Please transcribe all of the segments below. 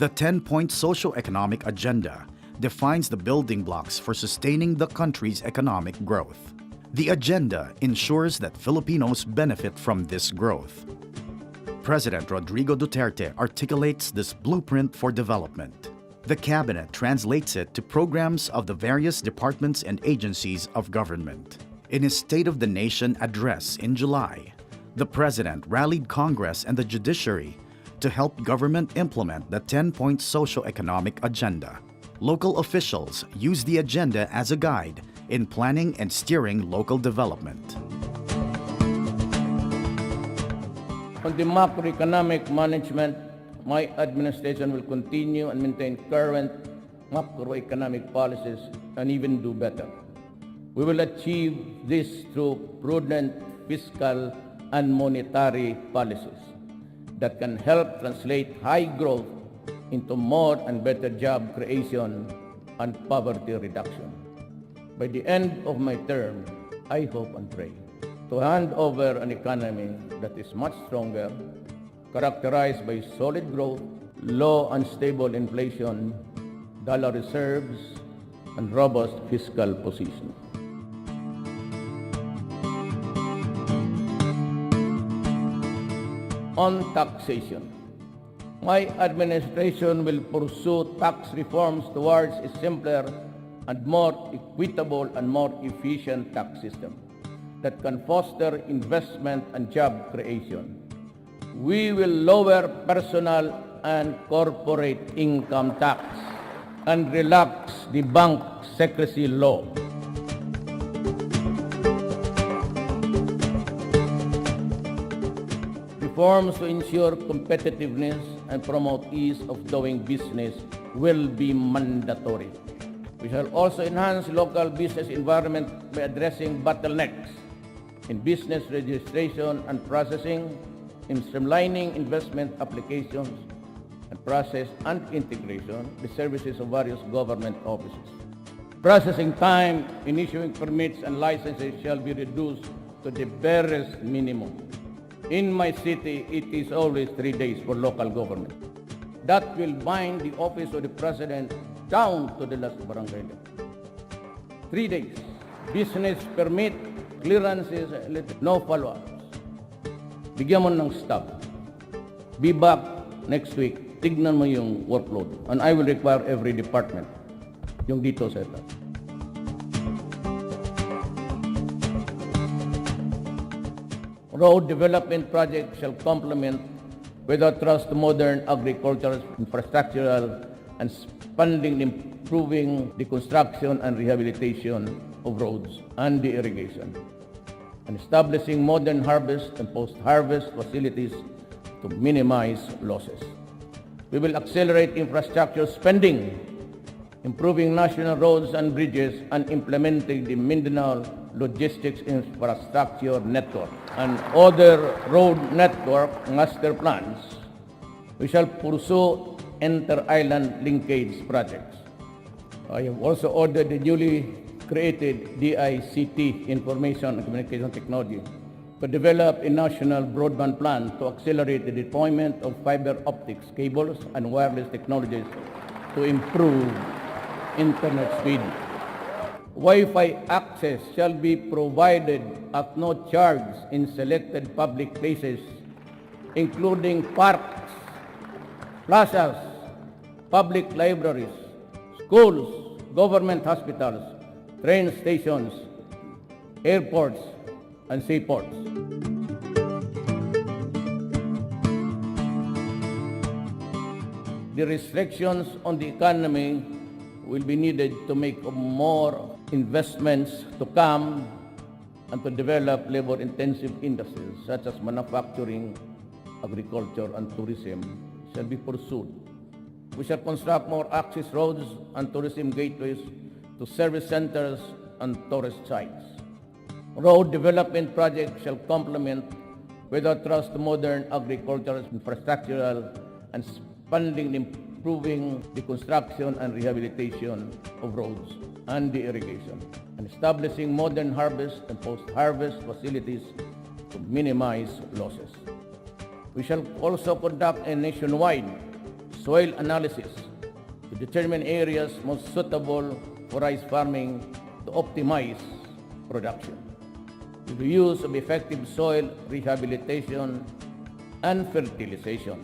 The 10-point socioeconomic agenda defines the building blocks for sustaining the country's economic growth. The agenda ensures that Filipinos benefit from this growth. President Rodrigo Duterte articulates this blueprint for development. The Cabinet translates it to programs of the various departments and agencies of government. In his State of the Nation address in July, the President rallied Congress and the judiciary to help government implement the 10-point socioeconomic agenda. Local officials use the agenda as a guide in planning and steering local development. On the macroeconomic management, my administration will continue and maintain current macroeconomic policies and even do better. We will achieve this through prudent fiscal and monetary policies that can help translate high growth into more and better job creation and poverty reduction. By the end of my term, I hope and pray to hand over an economy that is much stronger, characterized by solid growth, low and stable inflation, dollar reserves, and robust fiscal position. On taxation, my administration will pursue tax reforms towards a simpler and more equitable and more efficient tax system that can foster investment and job creation. We will lower personal and corporate income tax and relax the bank secrecy law. Reforms to ensure competitiveness and promote ease of doing business will be mandatory. We shall also enhance local business environment by addressing bottlenecks in business registration and processing, in streamlining investment applications and process and integration the services of various government offices. Processing time in issuing permits and licenses shall be reduced to the barest minimum. In my city, it is always 3 days for local government. That will bind the office of the President down to the last barangay. 3 days. Business permit, clearances, no follow-ups. Bigyan mo ng staff. Be back next week. Tignan mo yung workload. And I will require every department yung dito sa ito. Road development projects shall complement without trust to modern agricultural, infrastructural, and funding improving the construction and rehabilitation of roads and the irrigation, and establishing modern harvest and post-harvest facilities to minimize losses. We will accelerate infrastructure spending, improving national roads and bridges, and implementing the Mindanao Logistics Infrastructure Network and other road network master plans. We shall pursue inter-island linkage projects. I have also ordered the newly created DICT, Information and Communication Technology, to develop a national broadband plan to accelerate the deployment of fiber optics cables and wireless technologies to improve internet speed. Wi-Fi access shall be provided at no charge in selected public places, including parks, plazas, public libraries, schools, government hospitals, train stations, airports, and seaports. The restrictions on the economy will be needed to make more investments to come and to develop labor-intensive industries such as manufacturing, agriculture, and tourism shall be pursued. We shall construct more access roads and tourism gateways to service centers and tourist sites. Road development projects shall complement without trust to modern agricultural, infrastructural, and funding improving the construction and rehabilitation of roads and the irrigation, and establishing modern harvest and post-harvest facilities to minimize losses. We shall also conduct a nationwide soil analysis to determine areas most suitable for rice farming to optimize production. With the use of effective soil rehabilitation and fertilization.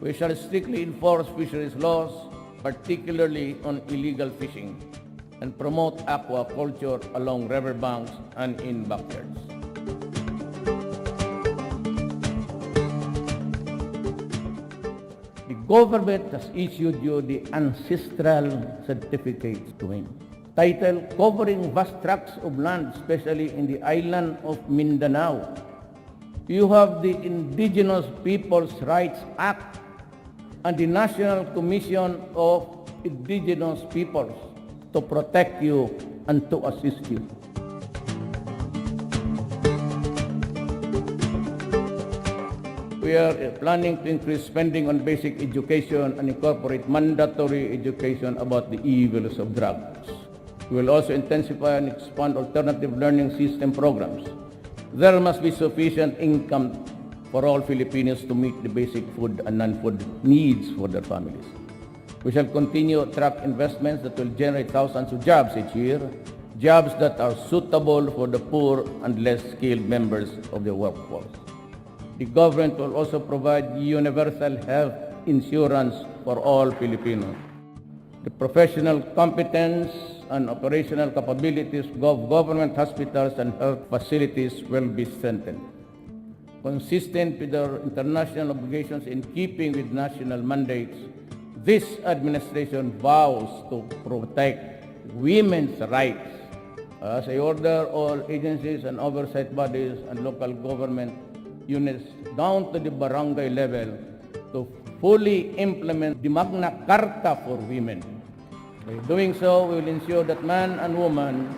We shall strictly enforce fisheries laws, particularly on illegal fishing, and promote aquaculture along riverbanks and in backyards. The government has issued you the ancestral certificate to him, titled covering vast tracts of land, especially in the island of Mindanao. You have the Indigenous Peoples' Rights Act and the National Commission of Indigenous Peoples to protect you and to assist you. We are planning to increase spending on basic education and incorporate mandatory education about the evils of drugs. We will also intensify and expand alternative learning system programs. There must be sufficient income for all Filipinos to meet the basic food and non-food needs for their families. We shall continue to track investments that will generate thousands of jobs each year, jobs that are suitable for the poor and less skilled members of the workforce. The government will also provide universal health insurance for all Filipinos. The professional competence and operational capabilities of government hospitals and health facilities will be strengthened. Consistent with our international obligations in keeping with national mandates, this administration vows to protect women's rights. As I order all agencies and oversight bodies and local government units down to the barangay level to fully implement the Magna Carta for women. By doing so, we will ensure that man and woman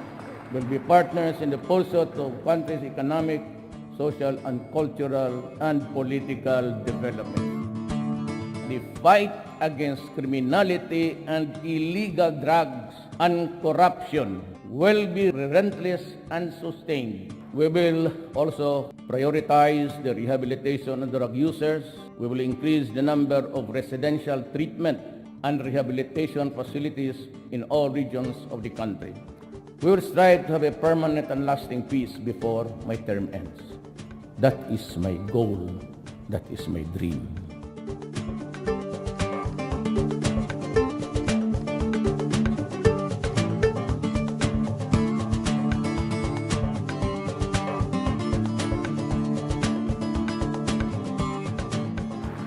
will be partners in the pursuit of country's economic, social and cultural and political development. The fight against criminality and illegal drugs and corruption will be relentless and sustained. We will also prioritize the rehabilitation of drug users. We will increase the number of residential treatment and rehabilitation facilities in all regions of the country. We will strive to have a permanent and lasting peace before my term ends. That is my goal. That is my dream.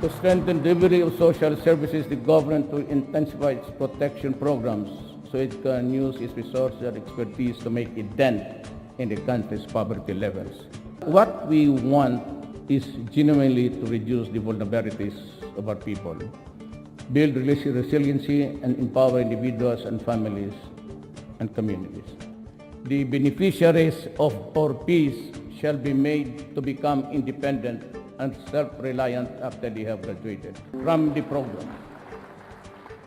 To strengthen delivery of social services, the government will intensify its protection programs so it can use its resources and expertise to make a dent in the country's poverty levels. What we want is genuinely to reduce the vulnerabilities of our people, build resiliency and empower individuals and families and communities. The beneficiaries of our peace shall be made to become independent and self-reliant after they have graduated from the program.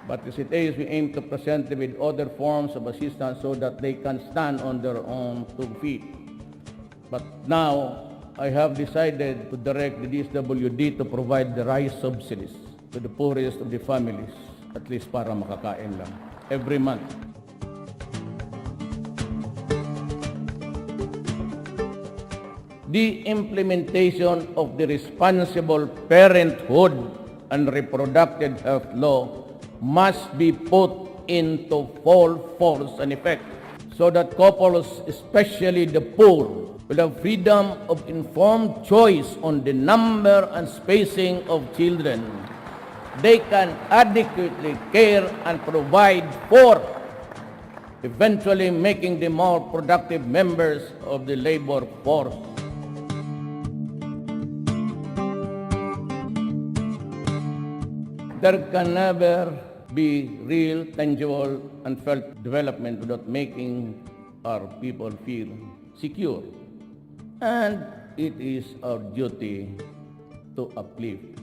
But as it is, we aim to present them with other forms of assistance so that they can stand on their own 2 feet. But now, I have decided to direct the DSWD to provide the rice subsidies to the poorest of the families, at least para makakain lang, every month. The implementation of the Responsible Parenthood and Reproductive Health Law must be put into full force and effect so that couples, especially the poor, will have freedom of informed choice on the number and spacing of children they can adequately care and provide for, eventually making them more productive members of the labor force. There can never be real, tangible, and felt development without making our people feel secure. And it is our duty to uplift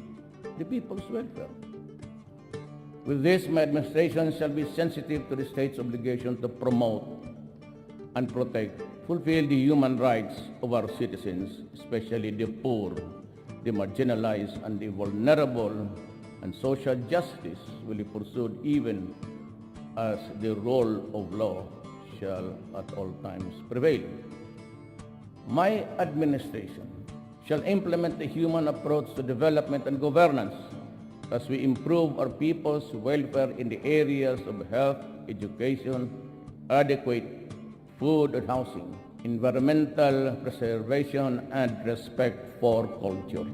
the people's welfare. With this, my administration shall be sensitive to the state's obligation to promote and protect, fulfill the human rights of our citizens, especially the poor, the marginalized, and the vulnerable, and social justice will be pursued even as the rule of law shall at all times prevail. My administration shall implement the human approach to development and governance as we improve our people's welfare in the areas of health, education, adequate food and housing, environmental preservation, and respect for culture.